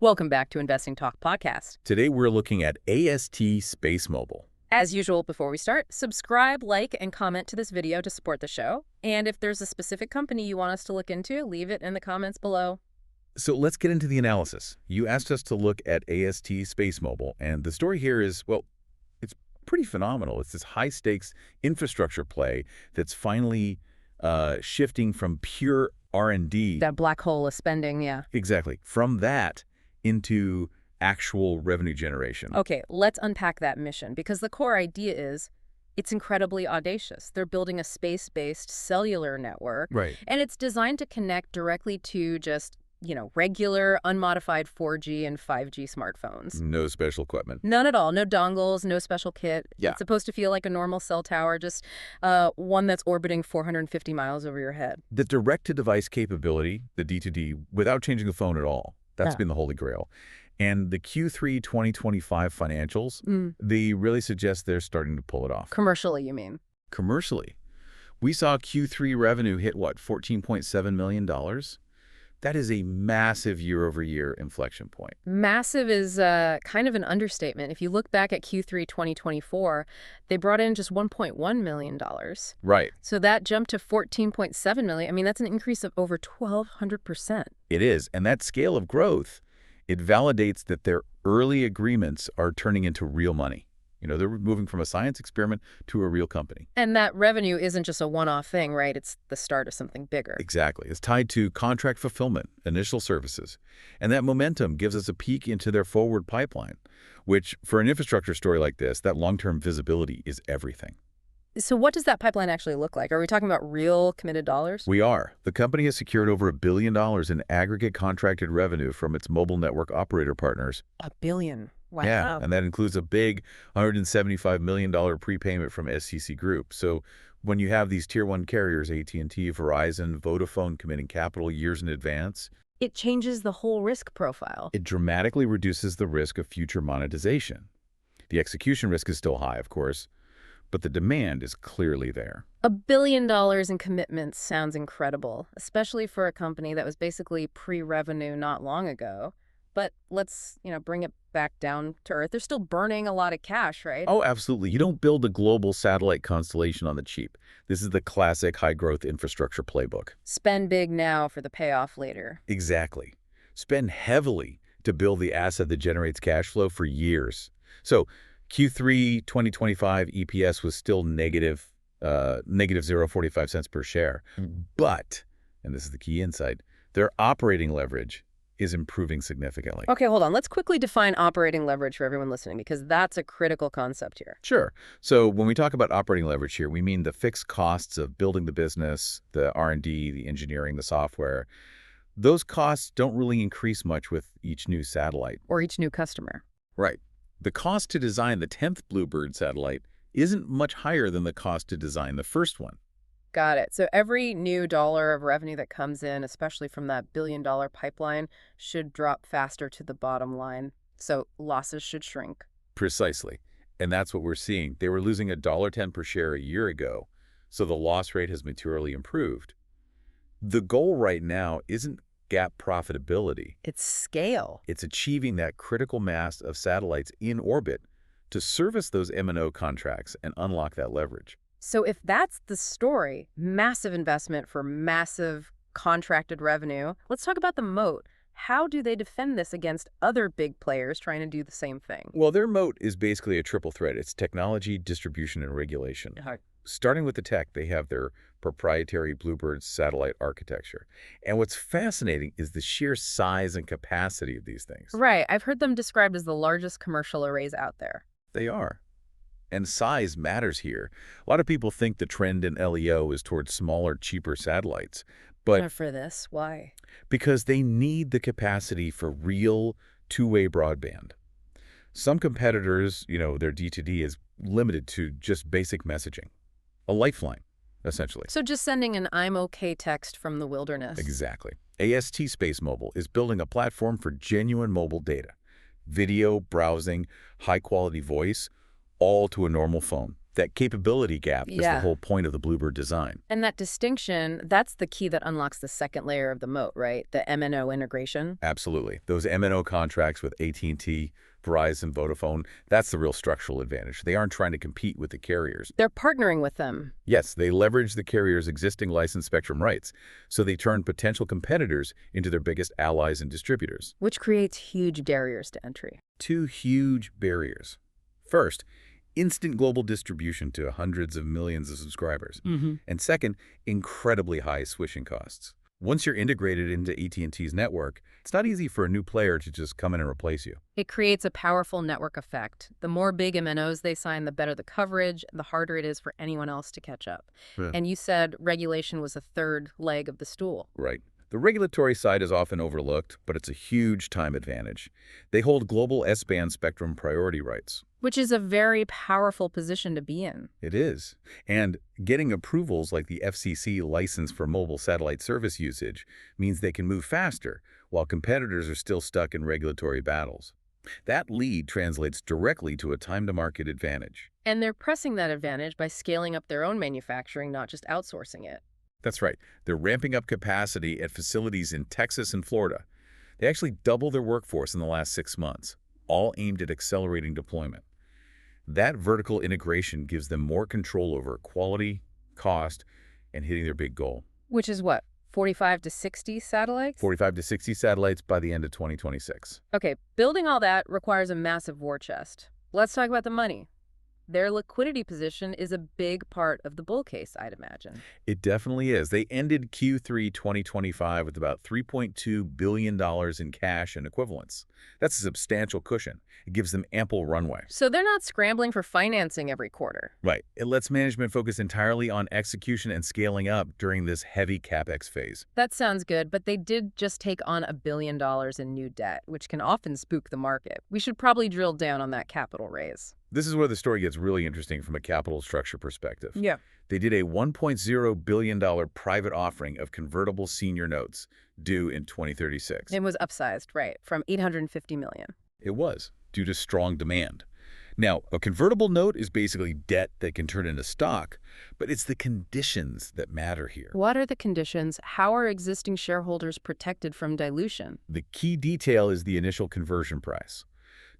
Welcome back to Investing Talk Podcast. Today we're looking at AST SpaceMobile. As usual, before we start, subscribe, like, and comment to this video to support the show. And if there's a specific company you want us to look into, leave it in the comments below. So let's get into the analysis. You asked us to look at AST SpaceMobile, and the story here is, well, it's pretty phenomenal. It's this high-stakes infrastructure play that's finally shifting from pure R&D. That black hole of spending, yeah. Exactly. From that into actual revenue generation. Okay, let's unpack that mission, because the core idea is it's incredibly audacious. They're building a space-based cellular network, Right. and it's designed to connect directly to just, regular, unmodified 4G and 5G smartphones. No special equipment. None at all. No dongles, no special kit. Yeah. It's supposed to feel like a normal cell tower, just one that's orbiting 450 miles over your head. The direct-to-device capability, the D2D, without changing the phone at all, that's been the holy grail. And the Q3 2025 financials, they really suggest they're starting to pull it off. Commercially, you mean? Commercially. We saw Q3 revenue hit, what, $14.7 million? That is a massive year-over-year inflection point. Massive is kind of an understatement. If you look back at Q3 2024, they brought in just $1.1 million. Right. So that jumped to $14.7 million. I mean, that's an increase of over 1,200%. It is. And that scale of growth, it validates that their early agreements are turning into real money. They're moving from a science experiment to a real company. And that revenue isn't just a one-off thing, right? It's the start of something bigger. Exactly. It's tied to contract fulfillment, initial services. And that momentum gives us a peek into their forward pipeline, which, for an infrastructure story like this, that long-term visibility is everything. So what does that pipeline actually look like? Are we talking about real committed dollars? We are. The company has secured over $1 billion in aggregate contracted revenue from its mobile network operator partners. $1 billion. Wow. Yeah, and that includes a big $175 million prepayment from SCC Group. So when you have these Tier 1 carriers, AT&T, Verizon, Vodafone committing capital years in advance, it changes the whole risk profile. It dramatically reduces the risk of future monetization. The execution risk is still high, of course, but the demand is clearly there. $1 billion in commitments sounds incredible, especially for a company that was basically pre-revenue not long ago. But let's, bring it back down to earth. They're still burning a lot of cash, right? Oh, absolutely. You don't build a global satellite constellation on the cheap. This is the classic high-growth infrastructure playbook. Spend big now for the payoff later. Exactly. Spend heavily to build the asset that generates cash flow for years. So Q3 2025 EPS was still negative 0.45 cents per share. But, and this is the key insight, their operating leverage is improving significantly. Okay, hold on. Let's quickly define operating leverage for everyone listening, because that's a critical concept here. Sure. So when we talk about operating leverage here, we mean the fixed costs of building the business, the R&D, the engineering, the software. Those costs don't really increase much with each new satellite. Or each new customer. Right. The cost to design the 10th Bluebird satellite isn't much higher than the cost to design the first one. Got it. So every new dollar of revenue that comes in, especially from that billion-dollar pipeline, should drop faster to the bottom line. So losses should shrink. Precisely. And that's what we're seeing. They were losing $1.10 per share a year ago, so the loss rate has materially improved. The goal right now isn't GAAP profitability. It's scale. It's achieving that critical mass of satellites in orbit to service those M&O contracts and unlock that leverage. So if that's the story, massive investment for massive contracted revenue, let's talk about the moat. How do they defend this against other big players trying to do the same thing? Well, their moat is basically a triple threat. It's technology, distribution, and regulation. Starting with the tech, they have their proprietary Bluebird satellite architecture. And what's fascinating is the sheer size and capacity of these things. Right. I've heard them described as the largest commercial arrays out there. They are. And size matters here. A lot of people think the trend in LEO is towards smaller, cheaper satellites. But for this, why? Because they need the capacity for real two-way broadband. Some competitors, their D2D is limited to just basic messaging. A lifeline, essentially. So just sending an "I'm okay" text from the wilderness. Exactly. AST SpaceMobile is building a platform for genuine mobile data. Video, browsing, high-quality voice, all to a normal phone. That capability gap is the Yeah. whole point of the Bluebird design. And that distinction, that's the key that unlocks the second layer of the moat, right? The MNO integration. Absolutely. Those MNO contracts with AT&T, Verizon, Vodafone, that's the real structural advantage. They aren't trying to compete with the carriers. They're partnering with them, Yes, they leverage the carrier's existing licensed spectrum rights, so they turn potential competitors into their biggest allies and distributors. which creates huge barriers to entry. Two huge barriers. First, instant global distribution to hundreds of millions of subscribers. And second, incredibly high switching costs. Once you're integrated into AT&T's network, it's not easy for a new player to just come in and replace you. It creates a powerful network effect. The more big MNOs they sign, the better the coverage, the harder it is for anyone else to catch up. Yeah. And you said regulation was a third leg of the stool. Right. The regulatory side is often overlooked, but it's a huge time advantage. They hold global S-band spectrum priority rights. Which is a very powerful position to be in. It is. And getting approvals like the FCC license for mobile satellite service usage means they can move faster, while competitors are still stuck in regulatory battles. That lead translates directly to a time-to-market advantage. And they're pressing that advantage by scaling up their own manufacturing, not just outsourcing it. That's right. They're ramping up capacity at facilities in Texas and Florida. They actually doubled their workforce in the last 6 months, all aimed at accelerating deployment. That vertical integration gives them more control over quality, cost, and hitting their big goal. Which is what, 45 to 60 satellites? 45 to 60 satellites by the end of 2026. Okay, building all that requires a massive war chest. Let's talk about the money. Their liquidity position is a big part of the bull case, I'd imagine. It definitely is. They ended Q3 2025 with about $3.2 billion in cash and equivalents. That's a substantial cushion. It gives them ample runway. So they're not scrambling for financing every quarter. Right. It lets management focus entirely on execution and scaling up during this heavy CapEx phase. That sounds good, but they did just take on $1 billion in new debt, which can often spook the market. We should probably drill down on that capital raise. This is where the story gets really interesting from a capital structure perspective. Yeah. They did a $1.0 billion private offering of convertible senior notes due in 2036. It was upsized, right, from $850 million. It was, due to strong demand. Now, a convertible note is basically debt that can turn into stock, but it's the conditions that matter here. What are the conditions? How are existing shareholders protected from dilution? The key detail is the initial conversion price.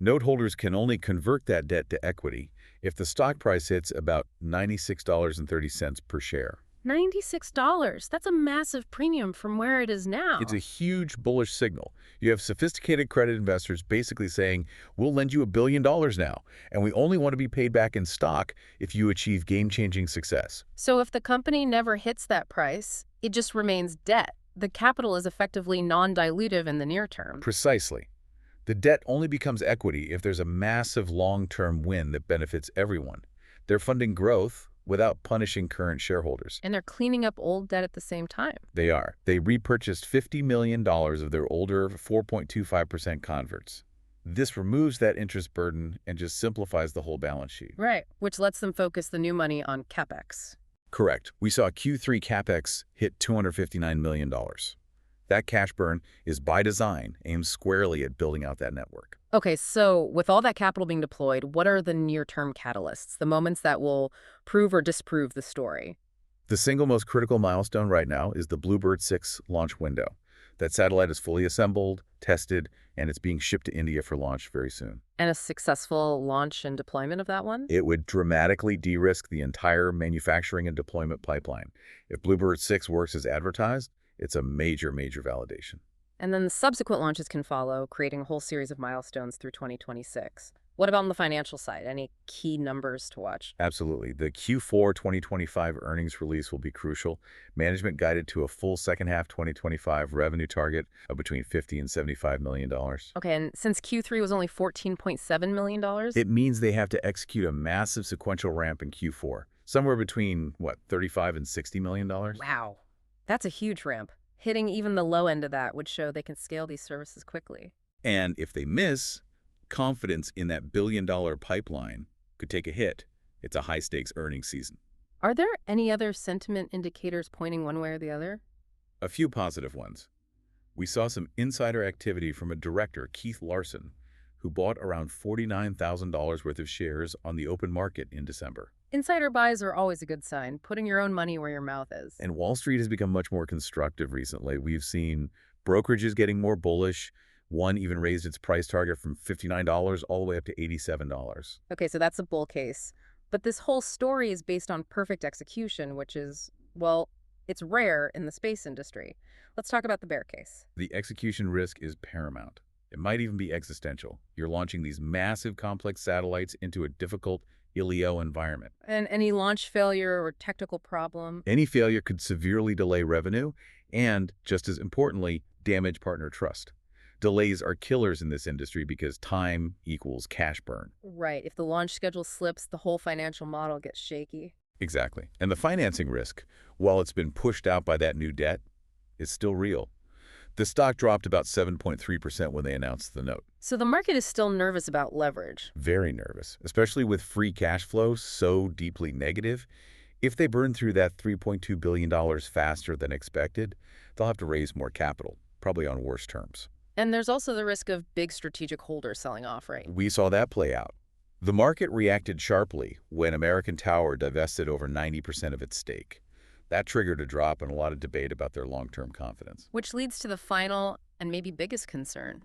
Note holders can only convert that debt to equity if the stock price hits about $96.30 per share. $96. That's a massive premium from where it is now. It's a huge bullish signal. You have sophisticated credit investors basically saying, we'll lend you $1 billion now, and we only want to be paid back in stock if you achieve game-changing success. So if the company never hits that price, it just remains debt. The capital is effectively non-dilutive in the near term. Precisely. The debt only becomes equity if there's a massive long-term win that benefits everyone. They're funding growth without punishing current shareholders. And they're cleaning up old debt at the same time. They are. They repurchased $50 million of their older 4.25% converts. This removes that interest burden and just simplifies the whole balance sheet. Right, which lets them focus the new money on CapEx. Correct. We saw Q3 CapEx hit $259 million. That cash burn is by design aimed squarely at building out that network. Okay, so with all that capital being deployed, what are the near-term catalysts, the moments that will prove or disprove the story? The single most critical milestone right now is the Bluebird 6 launch window. That satellite is fully assembled, tested, and it's being shipped to India for launch very soon. And a successful launch and deployment of that one? It would dramatically de-risk the entire manufacturing and deployment pipeline. If Bluebird 6 works as advertised, it's a major, major validation. And then the subsequent launches can follow, creating a whole series of milestones through 2026. What about on the financial side? Any key numbers to watch? Absolutely. The Q4 2025 earnings release will be crucial. Management guided to a full second half 2025 revenue target of between $50 and $75 million. Okay, and since Q3 was only $14.7 million? It means they have to execute a massive sequential ramp in Q4, somewhere between, $35 and $60 million? Wow, that's a huge ramp. Hitting even the low end of that would show they can scale these services quickly. And if they miss, confidence in that billion-dollar pipeline could take a hit. It's a high-stakes earnings season. Are there any other sentiment indicators pointing one way or the other? A few positive ones. We saw some insider activity from a director, Keith Larson, who bought around $49,000 worth of shares on the open market in December. Insider buys are always a good sign, putting your own money where your mouth is. And Wall Street has become much more constructive recently. We've seen brokerages getting more bullish. One even raised its price target from $59 all the way up to $87. Okay, so that's a bull case. But this whole story is based on perfect execution, which is, well, it's rare in the space industry. Let's talk about the bear case. The execution risk is paramount. It might even be existential. You're launching these massive complex satellites into a difficult ILEO environment. And any launch failure or technical problem? Any failure could severely delay revenue and, just as importantly, damage partner trust. Delays are killers in this industry because time equals cash burn. Right. If the launch schedule slips, the whole financial model gets shaky. Exactly. And the financing risk, while it's been pushed out by that new debt, is still real. The stock dropped about 7.3% when they announced the note. So the market is still nervous about leverage. Very nervous, especially with free cash flow so deeply negative. If they burn through that $3.2 billion faster than expected, they'll have to raise more capital, probably on worse terms. And there's also the risk of big strategic holders selling off, right? We saw that play out. The market reacted sharply when American Tower divested over 90% of its stake. That triggered a drop and a lot of debate about their long-term confidence. Which leads to the final and maybe biggest concern,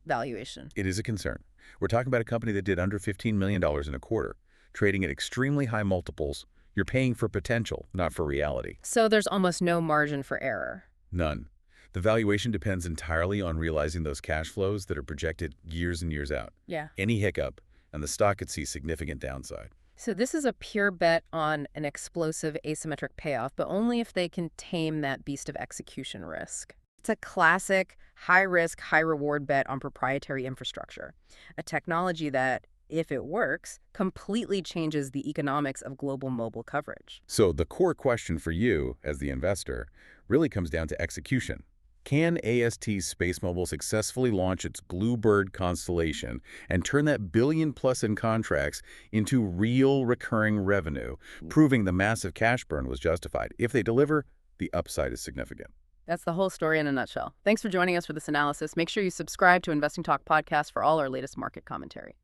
valuation. It is a concern. We're talking about a company that did under $15 million in a quarter, trading at extremely high multiples. You're paying for potential, not for reality. So there's almost no margin for error. None. The valuation depends entirely on realizing those cash flows that are projected years and years out. Yeah. Any hiccup, and the stock could see significant downside. So this is a pure bet on an explosive asymmetric payoff, but only if they can tame that beast of execution risk. It's a classic high-risk, high-reward bet on proprietary infrastructure, a technology that, if it works, completely changes the economics of global mobile coverage. So the core question for you, as the investor, really comes down to execution. Can AST's SpaceMobile successfully launch its Bluebird constellation and turn that billion-plus in contracts into real recurring revenue, proving the massive cash burn was justified? If they deliver, the upside is significant. That's the whole story in a nutshell. Thanks for joining us for this analysis. Make sure you subscribe to Investing Talk podcast for all our latest market commentary.